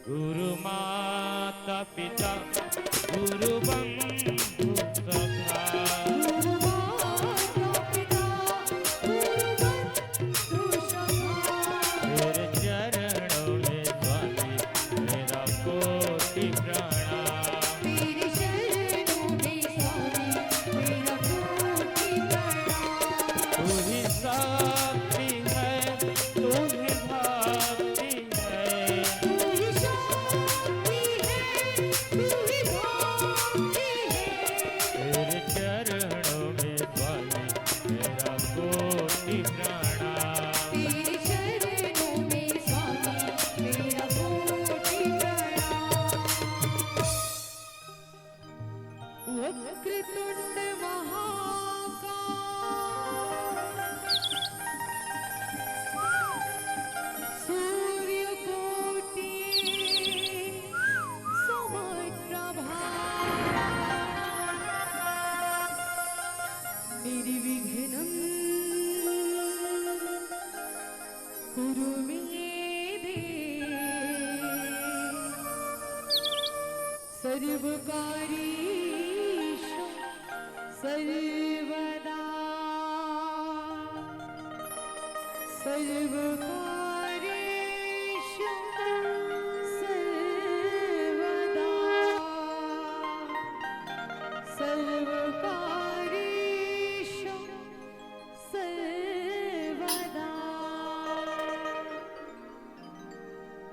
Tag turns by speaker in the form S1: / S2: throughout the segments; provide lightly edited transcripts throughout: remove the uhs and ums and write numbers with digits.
S1: गुरु माता पिता गुरु बंधु सखा,
S2: गुरु माता पिता गुरु बंधु सखा,
S1: तेरे चरणों में स्वामी मेरा कोटि प्रणाम।
S2: तेरे शरणों में स्वामी मेरा कोटि प्रणाम।
S1: तू ही शक्ति है, तू ही भक्ति है,
S2: तू ही शक्ति है, तू ही भक्ति है।
S1: तेरे चरणों में स्वामी मेरा कोटि प्रणाम।
S2: तेरे चरणों में स्वामी मेरा कोटि प्रणाम। वक्रतुंड महाकाय सूर्यकोटि समप्रभा निर्विघ्नं कुरु मे देव सर्वकार्येषु सर्वदा सर्वकार्येषु सर्वदा सर्वकार्येषु सर्वदा।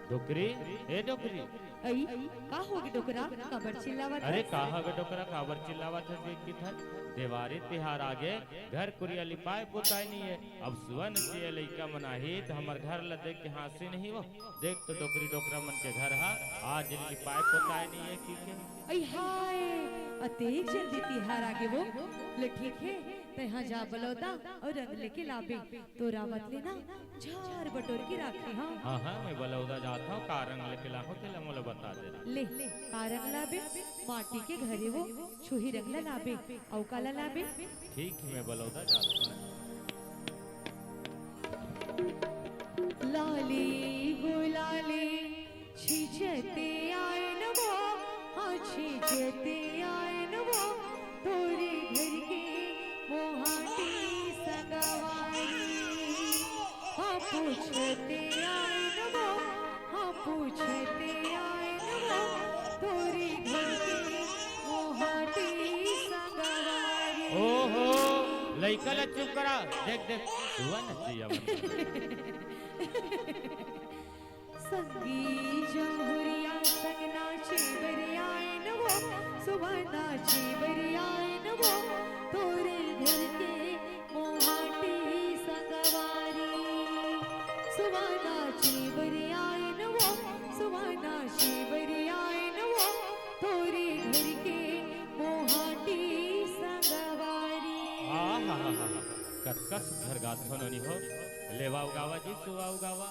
S1: डोकरी ए डोकरी,
S2: आई का होगी डोकरा कबर चिल्लावत
S1: अरे कहा गे डोकरा काबर चिल्लावत है देख की था। देवारी तिहार आगे घर कुरिया लिपाए पुताई नहीं है, अब सुवन से लइका मनाही तो हमार घर ल देख के हंसी नहीं हो। देख तो डोकरी डोकरा मन के घर हा आज लिपाए पुताई नहीं है की के।
S2: आई हाय अतेक जल्दी तिहार आगे वो ले ठीक है तो यहाँ जा बलौदा और रंग लेके लाबे तो रावत लेना झार बटोर की राखी। हाँ
S1: हाँ हाँ मैं बलौदा जाता हूँ का रंग लेके लाखो के मोला बता दे।
S2: ले का रंग लाबे माटी के घरे वो छुही रंग ला लाबे औ काला लाबे।
S1: ठीक है मैं बलौदा जाता हूँ।
S2: लाली गुलाली छिछते आए न वो हाँ छिछते आए न वो तोरे घर के मोहाटी सगवारी हाँ पूछते आए न वो हाँ पूछते आए न वो तोरे घर के मोहाटी सगवारी।
S1: ओहो लइका ला चुप करा, देख देख सुवन से
S2: संगी जमुरिया संग नाचे बरियाए न वो सुबह नाचे बरियाए न वो तोरे घर के मोहाटी संगवारी सुबह नाचे बरियाए न वो सुबह नाचे बरियाए न वो तोरे घर के मोहाटी संगवारी।
S1: हाँ हाँ हाँ हाँ कस घर गाथ नहीं हो लेवा उगावा जी सुवा उगावा।